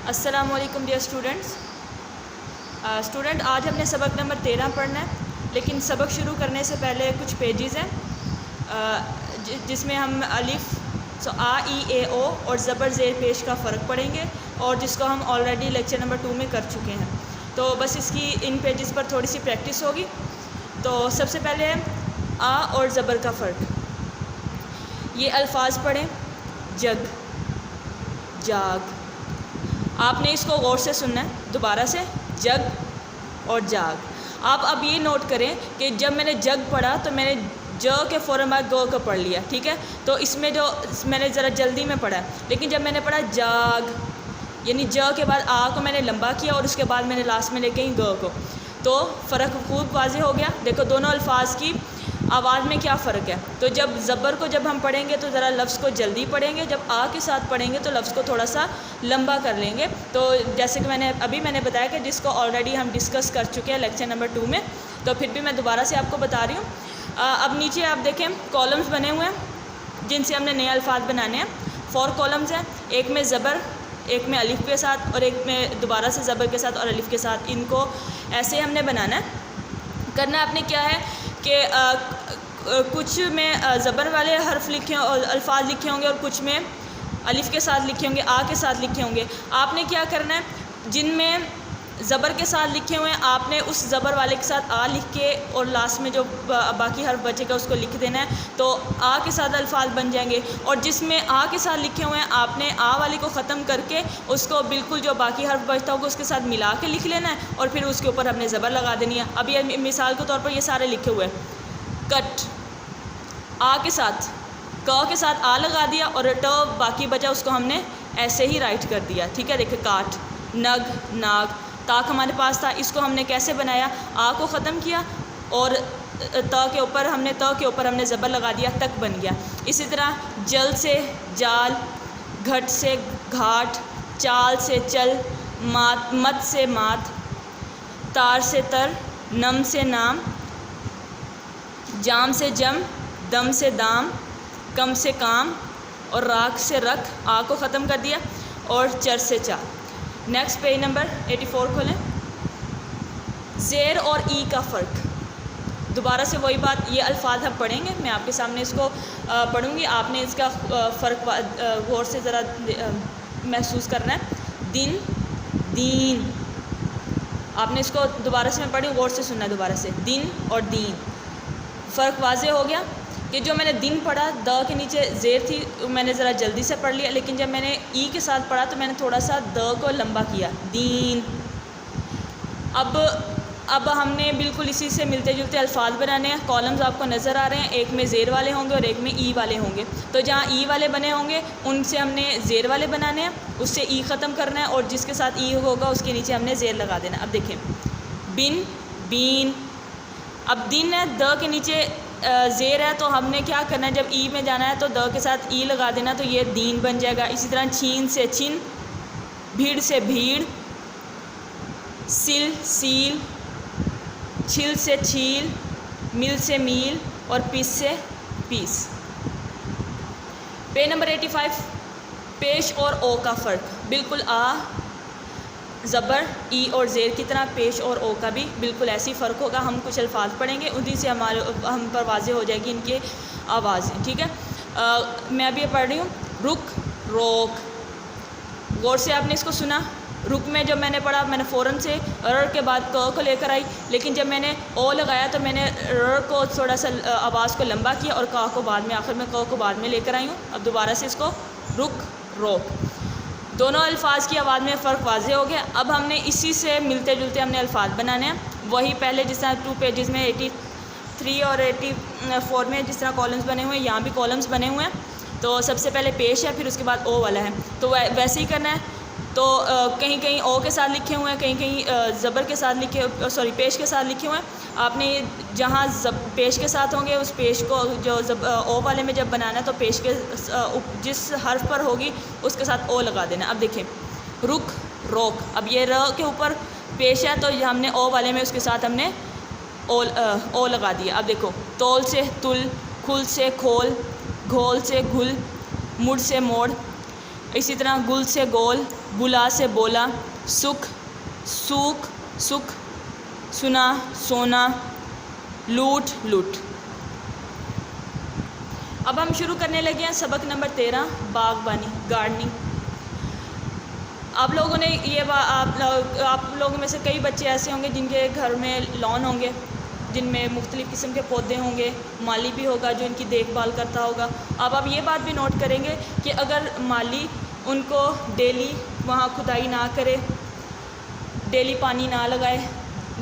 السلام علیکم dear students. آج ہم نے سبق نمبر 13 پڑھنا ہے، لیکن سبق شروع کرنے سے پہلے کچھ پیجز ہیں جس میں ہم الف آ ای اے او اور زبر زیر پیش کا فرق پڑھیں گے، اور جس کو ہم آلریڈی لیکچر نمبر 2 میں کر چکے ہیں. تو بس اس کی ان پیجز پر تھوڑی سی پریکٹس ہوگی. تو سب سے پہلے ہے آ اور زبر کا فرق. یہ الفاظ پڑھیں: جگ، جاگ. آپ نے اس کو غور سے سننا ہے. دوبارہ سے جگ اور جاگ. آپ اب یہ نوٹ کریں کہ جب میں نے جگ پڑھا تو میں نے ج کے فوراً بعد گ کو پڑھ لیا، ٹھیک ہے؟ تو اس میں جو میں نے ذرا جلدی میں پڑھا ہے، لیکن جب میں نے پڑھا جاگ یعنی ج کے بعد آ کو میں نے لمبا کیا اور اس کے بعد میں نے لاسٹ میں لے کے گ کو، تو فرق خوب واضح ہو گیا. دیکھو دونوں الفاظ کی آواز میں کیا فرق ہے. تو جب زبر کو جب ہم پڑھیں گے تو ذرا لفظ کو جلدی پڑھیں گے، جب آ کے ساتھ پڑھیں گے تو لفظ کو تھوڑا سا لمبا کر لیں گے. تو جیسے کہ میں نے بتایا کہ جس کو آلریڈی ہم ڈسکس کر چکے ہیں لیکچر نمبر 2 میں، تو پھر بھی میں دوبارہ سے آپ کو بتا رہی ہوں. اب نیچے آپ دیکھیں کالمز بنے ہوئے ہیں جن سے ہم نے نئے الفاظ بنانے ہیں. 4 کالمز ہیں، ایک میں زبر، ایک میں الف کے ساتھ، اور ایک میں دوبارہ سے زبر کے ساتھ اور الف کے ساتھ. ان کو ایسے ہم نے بنانا ہے. کرنا آپ نے کیا ہے کہ کچھ میں زبر والے حرف لکھے اور الفاظ لکھے ہوں گے، اور کچھ میں الف کے ساتھ لکھے ہوں گے، آ کے ساتھ لکھے ہوں گے. آپ نے کیا کرنا ہے، جن میں زبر کے ساتھ لکھے ہوئے ہیں آپ نے اس زبر والے کے ساتھ آ لکھ کے اور لاسٹ میں جو باقی حرف بچے گا اس کو لکھ دینا ہے، تو آ کے ساتھ الفاظ بن جائیں گے. اور جس میں آ کے ساتھ لکھے ہوئے ہیں آپ نے آ والی کو ختم کر کے اس کو بالکل جو باقی حرف بچتا ہوگا اس کے ساتھ ملا کے لکھ لینا ہے، اور پھر اس کے اوپر ہم نے زبر لگا دینی ہے. اب یہ مثال کے طور پر یہ سارے لکھے ہوئے ہیں. کٹ آ کے ساتھ، ک کے ساتھ آ لگا دیا، اور ٹ باقی بچا اس کو ہم نے ایسے ہی رائٹ کر دیا، ٹھیک ہے؟ دیکھیں کاٹ، نگ، ناگ. تاک ہمارے پاس تھا، اس کو ہم نے کیسے بنایا، آ کو ختم کیا اور تا کے اوپر ہم نے زبر لگا دیا، تک بن گیا. اسی طرح جل سے جال، گھٹ سے گھاٹ، چال سے چل، مت سے مات، تار سے تر، نم سے نام، جام سے جم، دم سے دام، کم سے کام، اور راکھ سے رکھ. آ کو ختم کر دیا، اور چر سے چال. نیکسٹ پیج نمبر 84 کھولیں. زیر اور ای کا فرق. دوبارہ سے وہی بات، یہ الفاظ ہم پڑھیں گے، میں آپ کے سامنے اس کو پڑھوں گی، آپ نے اس کا فرق غور سے ذرا محسوس کرنا ہے. دن، دین. آپ نے اس کو دوبارہ سے میں پڑھی، غور سے سننا ہے دوبارہ سے. دن اور دین. فرق واضح ہو گیا کہ جو میں نے دن پڑھا د کے نیچے زیر تھی، میں نے ذرا جلدی سے پڑھ لیا، لیکن جب میں نے ای کے ساتھ پڑھا تو میں نے تھوڑا سا د کو لمبا کیا، دین. اب ہم نے بالکل اسی سے ملتے جلتے الفاظ بنانے ہیں. کالمز آپ کو نظر آ رہے ہیں، ایک میں زیر والے ہوں گے اور ایک میں ای والے ہوں گے. تو جہاں ای والے بنے ہوں گے ان سے ہم نے زیر والے بنانے ہیں، اس سے ای ختم کرنا ہے، اور جس کے ساتھ ای ہوگا اس کے نیچے ہم نے زیر لگا دینا. اب دیکھیں بن، بین. اب دن ہے، د کے نیچے زیر ہے، تو ہم نے کیا کرنا ہے، جب ای میں جانا ہے تو د کے ساتھ ای لگا دینا، تو یہ دین بن جائے گا. اسی طرح چھین سے چھن، بھیڑ سے بھیڑ، سل، سیل، چھل سے چھیل، مل سے میل، اور پیس سے پیس. Page number 85. پیش اور او کا فرق. بالکل آ، زبر، ای اور زیر کی طرح پیش اور او کا بھی بالکل ایسی فرق ہوگا. ہم کچھ الفاظ پڑھیں گے، انہیں سے ہم پر واضح ہو جائے گی ان کے آوازیں، ٹھیک ہے؟ میں ابھی یہ پڑھ رہی ہوں. رک، روک. غور سے آپ نے اس کو سنا. رک میں جب میں نے پڑھا میں نے فوراً سے ر کے بعد ک کو لے کر آئی، لیکن جب میں نے او لگایا تو میں نے ر کو تھوڑا سا آواز کو لمبا کیا اور کا کو بعد میں، آخر میں ک کو بعد میں لے کر آئی ہوں. اب دوبارہ سے اس کو رک، روک. دونوں الفاظ کی آواز میں فرق واضح ہو گیا. اب ہم نے اسی سے ملتے جلتے ہم نے الفاظ بنانے ہیں. وہی پہلے جس طرح 2 پیجز میں 83 اور 84 میں جس طرح کالمز بنے ہوئے ہیں، یہاں بھی کالمز بنے ہوئے ہیں. تو سب سے پہلے پیش ہے، پھر اس کے بعد او والا ہے، تو ویسے ہی کرنا ہے. تو کہیں کہیں او کے ساتھ لکھے ہوئے ہیں، کہیں کہیں زبر کے ساتھ پیش کے ساتھ لکھے ہوئے ہیں. آپ نے جہاں پیش کے ساتھ ہوں گے اس پیش کو جو او والے میں جب بنانا ہے تو پیش کے جس حرف پر ہوگی اس کے ساتھ او لگا دینا. اب دیکھیں رک، روک. اب یہ ر کے اوپر پیش ہے تو ہم نے او والے میں اس کے ساتھ ہم نے او لگا دیا. اب دیکھو تول سے تل، کھل سے کھول، گھول سے گھل، مڑ سے موڑ، اسی طرح گل سے گول، بلا سے بولا، سکھ سوکھ، سکھ سنا سونا، لوٹ لوٹ۔ اب ہم شروع کرنے لگے ہیں سبق نمبر 13 باغبانی، گارڈننگ۔ آپ لوگوں نے آپ لوگوں میں سے کئی بچے ایسے ہوں گے جن کے گھر میں لان ہوں گے، جن میں مختلف قسم کے پودے ہوں گے، مالی بھی ہوگا جو ان کی دیکھ بھال کرتا ہوگا۔ اب آپ یہ بات بھی نوٹ کریں گے کہ اگر مالی ان کو ڈیلی وہاں کھدائی نہ کرے، ڈیلی پانی نہ لگائے،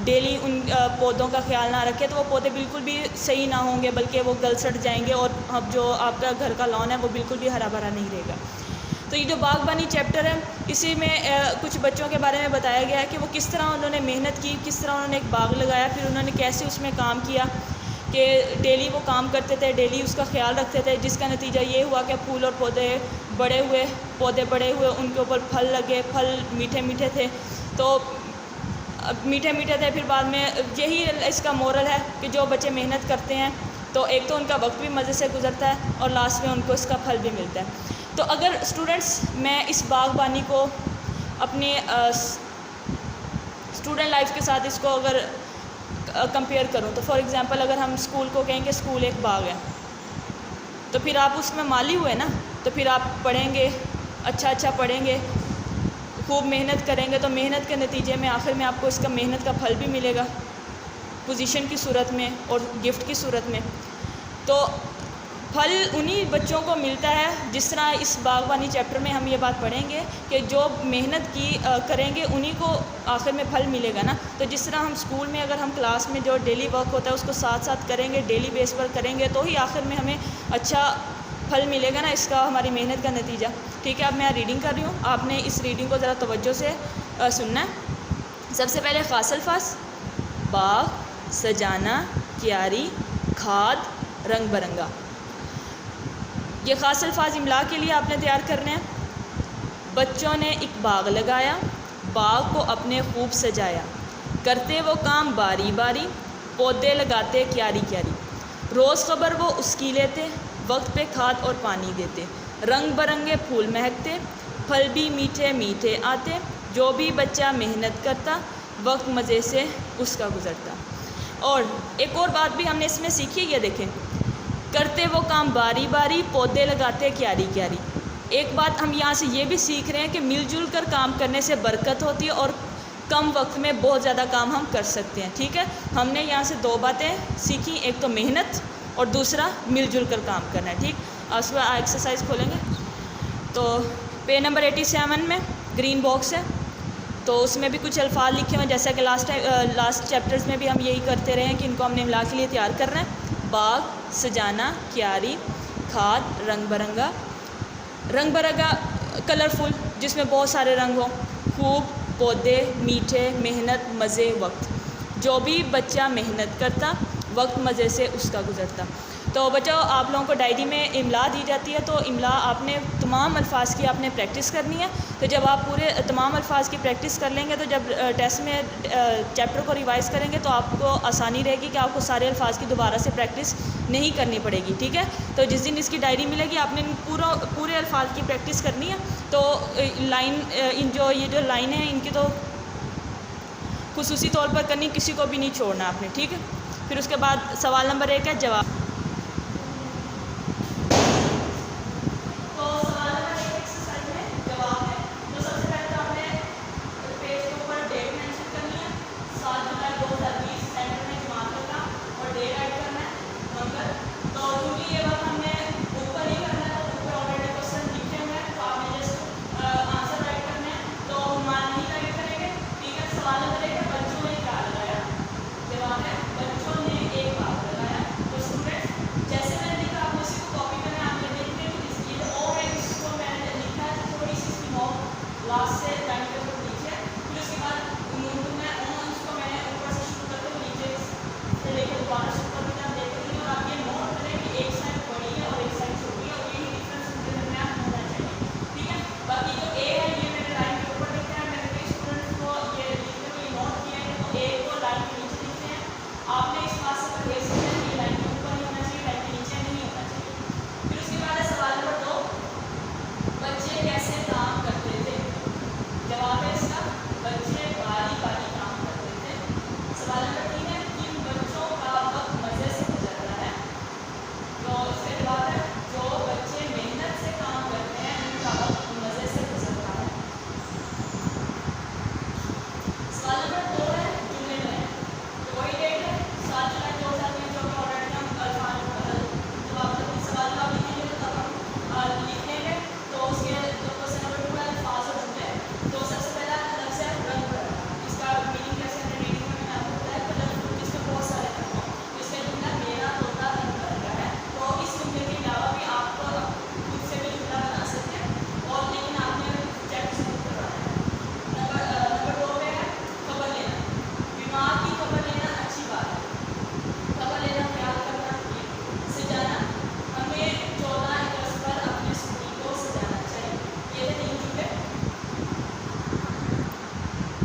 ڈیلی ان پودوں کا خیال نہ رکھے، تو وہ پودے بالکل بھی صحیح نہ ہوں گے، بلکہ وہ گل سڑ جائیں گے، اور اب جو آپ کا گھر کا لان ہے وہ بالکل بھی ہرا بھرا نہیں رہے گا۔ تو یہ جو باغبانی چیپٹر ہے، اسی میں کچھ بچوں کے بارے میں بتایا گیا ہے کہ وہ کس طرح انہوں نے محنت کی، کس طرح انہوں نے ایک باغ لگایا، پھر انہوں نے کیسے اس میں کام کیا، کہ ڈیلی وہ کام کرتے تھے، ڈیلی اس کا خیال رکھتے تھے، جس کا نتیجہ یہ ہوا کہ پھول اور پودے بڑے ہوئے، ان کے اوپر پھل لگے، پھل میٹھے میٹھے تھے، تو میٹھے میٹھے تھے۔ پھر بعد میں یہی اس کا مورل ہے کہ جو بچے محنت کرتے ہیں تو ایک تو ان کا وقت بھی مزے سے گزرتا ہے، اور لاسٹ میں ان کو اس کا پھل بھی ملتا ہے۔ تو اگر اسٹوڈنٹس میں اس باغبانی کو اپنی اسٹوڈنٹ لائف کے ساتھ اس کو اگر کمپیئر کروں، تو فار ایگزامپل اگر ہم اسکول کو کہیں کہ اسکول ایک باغ ہے، تو پھر آپ اس میں مالی ہوئے نا، تو پھر آپ پڑھیں گے، اچھا پڑھیں گے، خوب محنت کریں گے، تو محنت کے نتیجے میں آخر میں آپ کو اس کا محنت کا پھل بھی ملے گا، پوزیشن کی صورت میں اور گفٹ کی صورت میں۔ تو پھل انہی بچوں کو ملتا ہے، جس طرح اس باغبانی چیپٹر میں ہم یہ بات پڑھیں گے کہ جو محنت کی کریں گے انہی کو آخر میں پھل ملے گا نا۔ تو جس طرح ہم اسکول میں اگر ہم کلاس میں جو ڈیلی ورک ہوتا ہے اس کو ساتھ ساتھ کریں گے، ڈیلی بیس پر کریں گے، تو ہی آخر میں ہمیں اچھا پھل ملے گا نا اس کا، ہماری محنت کا نتیجہ۔ ٹھیک ہے، اب میں ریڈنگ کر رہی ہوں، آپ نے اس ریڈنگ کو ذرا توجہ سے سننا ہے۔ سب سے پہلے خاص الفاظ: باغ، سجانا، کیاری، کھاد، رنگ برنگا۔ یہ خاص الفاظ املا کے لیے آپ نے تیار کرنے ہیں۔ بچوں نے ایک باغ لگایا، باغ کو اپنے خوب سجایا، کرتے وہ کام باری باری، پودے لگاتے کیاری کیاری، روز خبر وہ اس کی لیتے، وقت پہ کھاد اور پانی دیتے، رنگ برنگے پھول مہکتے، پھل بھی میٹھے میٹھے آتے، جو بھی بچہ محنت کرتا، وقت مزے سے اس کا گزرتا۔ اور ایک اور بات بھی ہم نے اس میں سیکھی، یہ دیکھیں، کرتے وہ کام باری باری، پودے لگاتے کیاری کیاری۔ ایک بات ہم یہاں سے یہ بھی سیکھ رہے ہیں کہ مل جل کر کام کرنے سے برکت ہوتی ہے، اور کم وقت میں بہت زیادہ کام ہم کر سکتے ہیں۔ ٹھیک ہے، ہم نے یہاں سے دو باتیں سیکھی، ایک تو محنت اور دوسرا مل جل کر کام کرنا ہے۔ ٹھیک، اس میں ایکسرسائز کھولیں گے تو پیج نمبر 87 میں گرین باکس ہے، تو اس میں بھی کچھ الفاظ لکھے ہوئے ہیں، جیسا کہ لاسٹ چیپٹرز میں بھی ہم یہی کرتے رہے ہیں کہ ان کو ہم نے املا کے لیے تیار کرنا ہے۔ باغ، سجانا، کیاری، کھاد، رنگ برنگا۔ رنگ برنگا کلرفل، جس میں بہت سارے رنگ ہوں، خوب، پودے، میٹھے، محنت، مزے، وقت۔ جو بھی بچہ محنت کرتا، وقت مزے سے اس کا گزرتا۔ تو بچوں، آپ لوگوں کو ڈائری میں املا دی جاتی ہے، تو املا آپ نے تمام الفاظ کی آپ نے پریکٹس کرنی ہے۔ تو جب آپ پورے تمام الفاظ کی پریکٹس کر لیں گے، تو جب ٹیسٹ میں چیپٹر کو ریوائز کریں گے تو آپ کو آسانی رہے گی کہ آپ کو سارے الفاظ کی دوبارہ سے پریکٹس نہیں کرنی پڑے گی۔ ٹھیک ہے، تو جس دن اس کی ڈائری ملے گی آپ نے پورے الفاظ کی پریکٹس کرنی ہے۔ تو یہ جو لائن ہیں ان کی تو خصوصی طور پر کرنی، کسی کو بھی نہیں چھوڑنا آپ نے۔ ٹھیک ہے، پھر اس کے بعد سوال نمبر 1 ہے جواب۔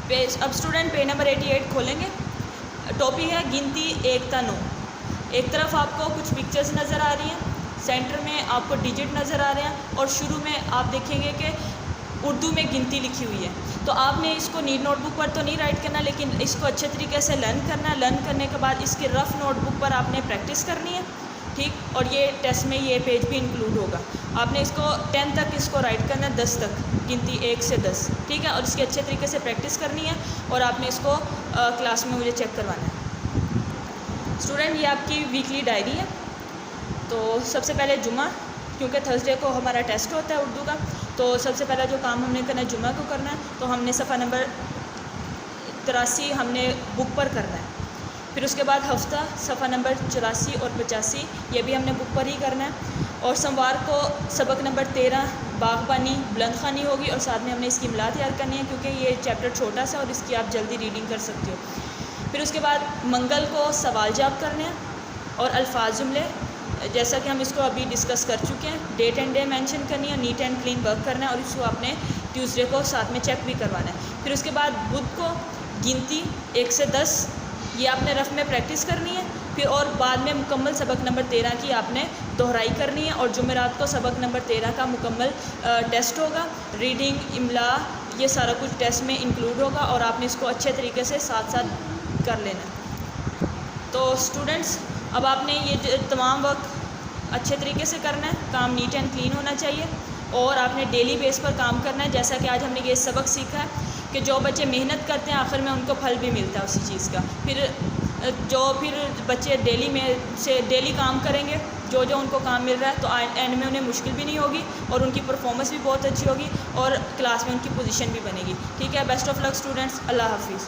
اب اسٹوڈنٹ پیج نمبر 88 کھولیں گے. ٹاپک ہے گنتی 1 تا 9. ایک طرف آپ کو کچھ پکچرز نظر آ رہی ہیں, سینٹر میں آپ کو ڈیجٹ نظر آ رہے ہیں, اور شروع میں آپ دیکھیں گے کہ اردو میں گنتی لکھی ہوئی ہے. تو آپ نے اس کو نیٹ نوٹ بک پر تو نہیں رائٹ کرنا, لیکن اس کو اچھے طریقے سے لرن کرنا ہے. لرن کرنے کے بعد اس کی رف نوٹ بک پر آپ نے پریکٹس کرنی ہے, ٹھیک. اور یہ ٹیسٹ میں یہ پیج بھی انکلوڈ ہوگا. آپ نے اس کو 10 تک اس کو رائٹ کرنا ہے, 10 تک, گنتی 1 سے 10, ٹھیک ہے. اور اس کی اچھے طریقے سے پریکٹس کرنی ہے, اور آپ نے اس کو کلاس میں مجھے چیک کروانا ہے. اسٹوڈنٹ یہ آپ کی ویکلی ڈائری ہے. تو سب سے پہلے جمعہ, کیونکہ تھرسڈے کو ہمارا ٹیسٹ ہوتا ہے اردو کا, تو سب سے پہلا جو کام ہم نے کرنا ہے جمعہ کو کرنا ہے. تو ہم نے صفحہ نمبر 83 ہم نے بک پر کرنا ہے. پھر اس کے بعد ہفتہ صفحہ نمبر 84 اور 85 یہ بھی ہم نے بک پر ہی کرنا ہے. اور سوموار کو سبق نمبر 13 باغبانی بلند خوانی ہوگی, اور ساتھ میں ہم نے اس کی املا تیار کرنی ہے, کیونکہ یہ چیپٹر چھوٹا سا اور اس کی آپ جلدی ریڈنگ کر سکتے ہو. پھر اس کے بعد منگل کو سوال جواب کرنے ہیں, اور الفاظ جملے جیسا کہ ہم اس کو ابھی ڈسکس کر چکے ہیں. ڈیٹ اینڈ ڈے مینشن کرنی ہے, نیٹ اینڈ کلین ورک کرنا ہے, اور اس کو آپ نے ٹیوزڈے کو ساتھ میں چیک بھی کروانا ہے. پھر اس کے بعد بدھ کو گنتی 1 سے 10 یہ آپ نے رف میں پریکٹس کرنی ہے. پھر اور بعد میں مکمل سبق نمبر 13 کی آپ نے دہرائی کرنی ہے. اور جمعرات کو سبق نمبر 13 کا مکمل ٹیسٹ ہوگا. ریڈنگ, املا, یہ سارا کچھ ٹیسٹ میں انکلوڈ ہوگا, اور آپ نے اس کو اچھے طریقے سے ساتھ ساتھ کر لینا ہے. تو اسٹوڈنٹس اب آپ نے یہ تمام وقت اچھے طریقے سے کرنا ہے. کام نیٹ اینڈ کلین ہونا چاہیے, اور آپ نے ڈیلی بیس پر کام کرنا ہے. جیسا کہ آج ہم نے یہ سبق سیکھا ہے کہ جو بچے محنت کرتے ہیں آخر میں ان کو پھل بھی ملتا ہے اسی چیز کا. پھر بچے ڈیلی کام کریں گے, جو ان کو کام مل رہا ہے, تو اینڈ میں انہیں مشکل بھی نہیں ہوگی, اور ان کی پرفارمنس بھی بہت اچھی ہوگی, اور کلاس میں ان کی پوزیشن بھی بنے گی. ٹھیک ہے, بیسٹ آف لک اسٹوڈنٹس, اللہ حافظ.